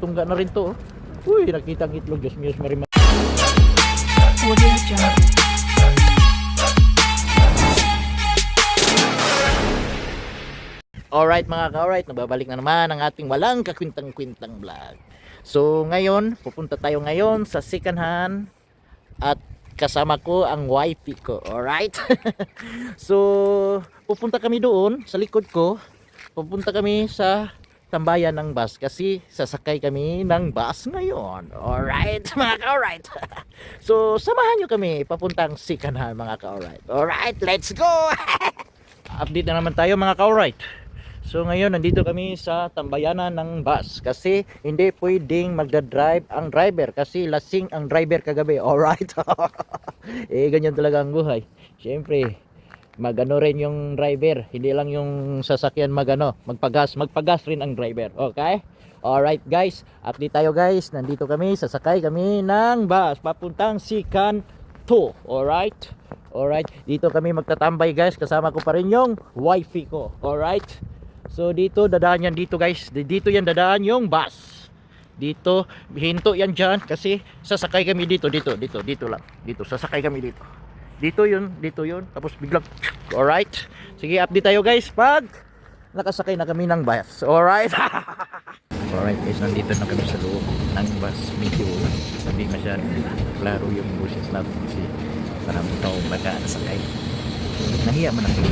tumutungga na rin to. Uy, nakita ang itlog. Diyos miyos marimar. Alright mga ka-alright, nababalik na naman ang ating walang kakwintang-kwintang vlog. So ngayon, pupunta tayo ngayon sa second hand at kasama ko ang wifey ko. Alright? So pupunta kami doon sa likod ko. Pupunta kami sa tambayan ng bus kasi sasakay kami ng bus ngayon. Alright mga ka-alright. So samahan nyo kami papuntang second hand mga ka-alright. Alright, let's go! Update na naman tayo mga ka-alright. So ngayon nandito kami sa tambayanan ng bus kasi hindi pwedeng magdadrive ang driver kasi lasing ang driver kagabi. Alright. Ganyan talaga ang buhay. Siyempre magano rin yung driver, hindi lang yung sasakyan magpagas rin ang driver. Okay? Alright guys, update tayo guys. Nandito kami, sasakay kami ng bus papuntang Sikan 2. Alright? Alright, dito kami magtatambay guys. Kasama ko pa rin yung wifey ko. Alright? So dito dadaan yan dito guys. Dito yan dadaan yung bus. Dito hinto yan dyan kasi sasakay kami dito lang. Dito sasakay kami dito. Dito yun. Tapos biglang alright. Sige, update tayo guys pag nakasakay na kami ng bus. Alright. Alright guys, nandito na kami sa loob ng bus. Medyo hindi masyadong klaro yung boses natin kasi maraming tao baka nasakay. Nahiya man ako.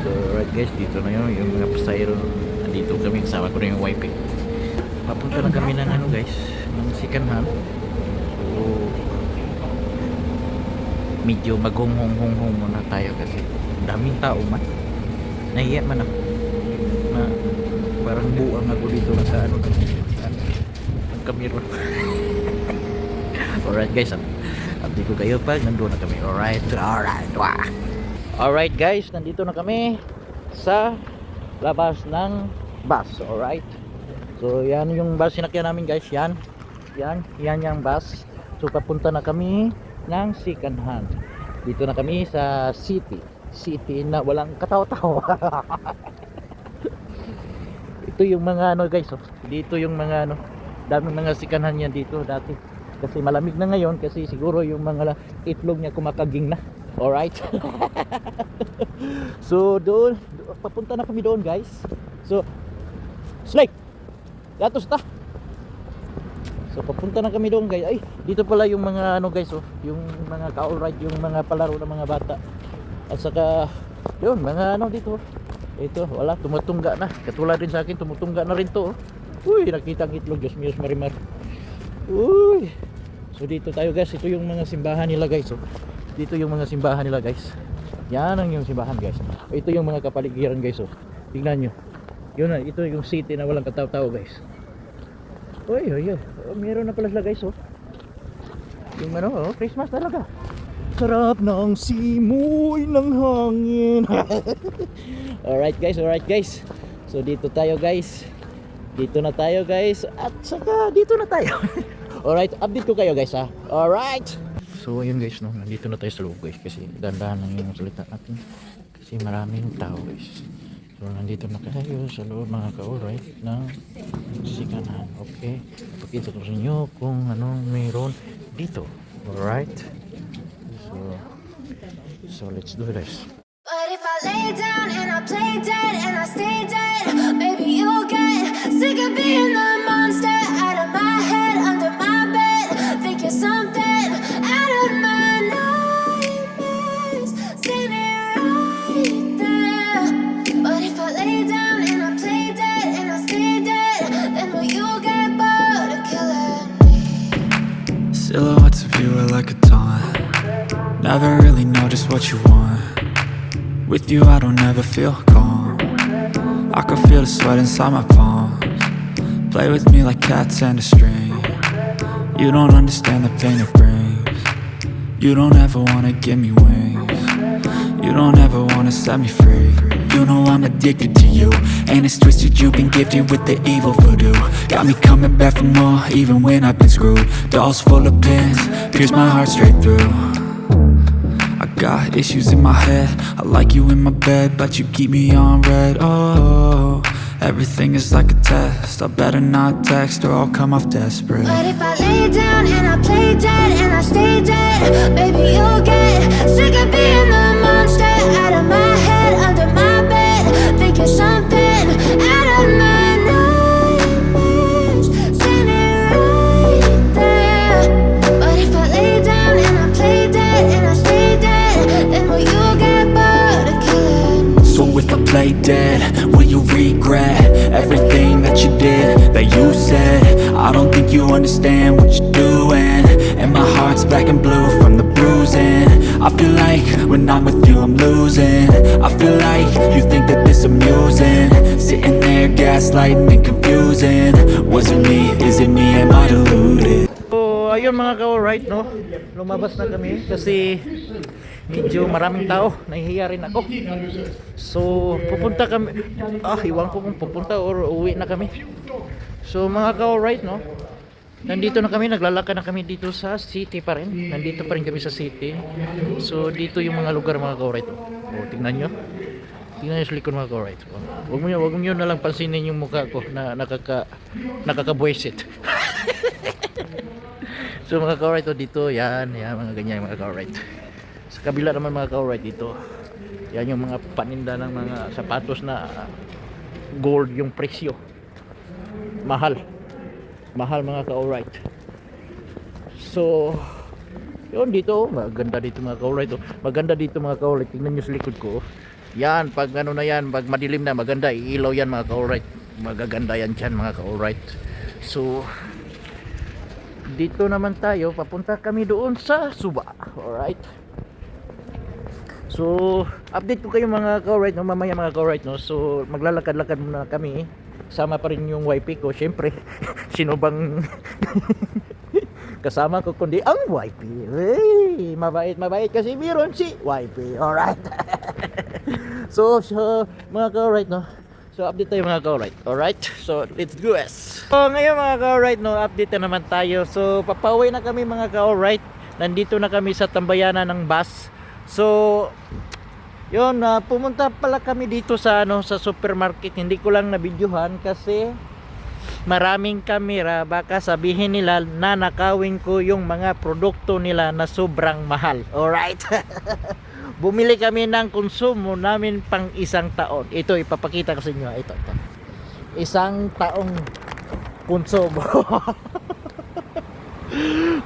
So alright guys, dito na yun yung mga pasahero. Nandito kami, kasama ko rin yung wife. Papunta na kami ng guys, ng second hand. So medyo maghung-hung-hung muna tayo kasi daming tao man. Nahiya man ako na parang buang ako dito na sa ang kamera. Alright guys, update ko kayo pag nandun na kami. Alright. Alright guys, nandito na kami sa labas ng bus. Alright. So yan yung bus sinakyan namin guys. Yan yung bus. So papunta na kami ng second hand. Dito na kami sa city na walang katao-tao. Ito yung mga guys. Dito yung mga daming mga second hand yan dito dati. Kasi malamig na ngayon kasi siguro yung mga itlog niya kumakaging na. Alright. So doon papunta na kami doon guys. So Slake gatos ta. So papunta na kami doon guys. Ay dito pala yung mga guys yung mga ka-alright, yung mga palaro ng mga bata. At saka yun mga dito. Ito wala, tumutungga na. Katulad din sa akin, tumutungga na rin to. Uy, nakita ang itlog. Diyos miyos marimar. Uy. So dito tayo guys. Ito yung mga simbahan nila guys. Dito yung mga simbahan nila guys. Yan ang yung simbahan guys. Ito yung mga kapaligiran guys. Tingnan nyo. Yun na, ito yung city na walang katao-tao guys. Uy. Meron na pala sila guys. Yung Christmas talaga. Sarap ng simoy ng hangin. Alright guys. So dito tayo guys. Dito na tayo guys. At saka dito na tayo. Alright, update ko kayo guys ha. Alright. So ayun guys, nandito na tayo sa loob guys. Kasi dandahan lang yung salita natin. Kasi maraming tao guys. So nandito na tayo sa loob mga ka-alright ng second hand. Okay, pakita ko sa inyo kung anong mayroon dito. Alright. So let's do this. But if I lay down and I play dead and I stay dead, maybe you'll get sick of being the monster out of my head, under my bed. Think you're something out of my nightmares. See me right there. But if I lay down and I play dead and I stay dead, then will you get bored of killing me? Silhouettes of you are like a taunt. Never really know just what you want. With you I don't ever feel calm. I can feel the sweat inside my palms. Play with me like cats and a string. You don't understand the pain it brings. You don't ever wanna give me wings. You don't ever wanna set me free. You know I'm addicted to you, and it's twisted, you've been gifted with the evil voodoo. Got me coming back for more, even when I've been screwed. Dolls full of pins, pierce my heart straight through. I got issues in my head, I like you in my bed, but you keep me on red. Oh, Everything is like a test. I better not text or I'll come off desperate. But if I lay down and I play dead and I stay dead, baby, you'll get sick of being the monster out of my head, under my bed. Think you're something out of my nightmares, standing right there. But if I lay down and I play dead and I stay dead, then will you get bored of killing? So if I play dead, will you regret everything that you did, that you said? I don't think you understand what you're doing, and my heart's black and blue from the bruising. I feel like when I'm with you I'm losing. I feel like you think that this amusing, sitting there gaslighting and confusing. Was it me? Is it me? Am I deluded? So ayun mga ka-alright, no? Lumabas na kami kasi medyo maraming tao, nahihiya rin ako. So pupunta kami, iwan ko kung pupunta or uwi na kami. So mga ka-alright, no? Nandito na kami, naglalakad na kami dito sa city pa rin. Nandito pa rin kami sa city. So dito yung mga lugar mga ka-alright. Tingnan nyo. Tingnan nyo sa likod mga ka-alright. Huwag nyo na lang pansinin yung mukha ko na nakaka-buwisit. So mga ka-alright, dito, yan, mga ganyan mga ka-alright. Sa kabila naman mga ka-alright dito, yan yung mga paninda ng mga sapatos na gold yung presyo. Mahal mga ka-alright. So yun dito, maganda dito mga ka-alright. Maganda dito mga ka-alright. Tingnan nyo sa likod ko. Yan, pag ano na yan, pag madilim na, maganda, iilaw yan mga ka-alright. Magaganda yan dyan mga ka-alright. So dito naman tayo, papunta kami doon sa Suba. Alright. So update ko kayo mga ka-alright, no? Mamaya mga ka-alright, no? So maglalakad-lakad muna kami. Sama pa rin yung wifi ko, syempre. Sino bang kasama ko kundi ang wifi. Hey, mabait kasi meron si wifi. Alright. so mga ka-alright, no? So update tayo mga ka-alright. Alright. So let's go guys. So ngayon mga ka-alright, no, update na naman tayo. So papauwi na kami mga ka-alright. Nandito na kami sa tambayanan ng bus. So yun, pumunta pala kami dito sa sa supermarket. Hindi ko lang nabidyohan kasi maraming kamera, baka sabihin nila na nakawin ko yung mga produkto nila na sobrang mahal. Alright. Bumili kami ng konsumo namin pang isang taon. Ito ipapakita ko sa inyo. Ito. Isang taong konsumo.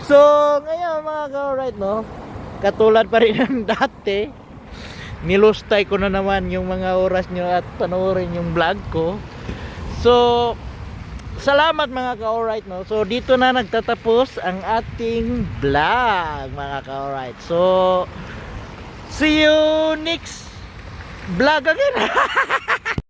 So ngayon mga ka-alright, no, katulad pa rin ng dati, nilustay ko na naman yung mga oras nyo at panoorin yung vlog ko. So salamat mga ka-alright, no. So dito na nagtatapos ang ating vlog mga ka-alright. So see you next vlog again.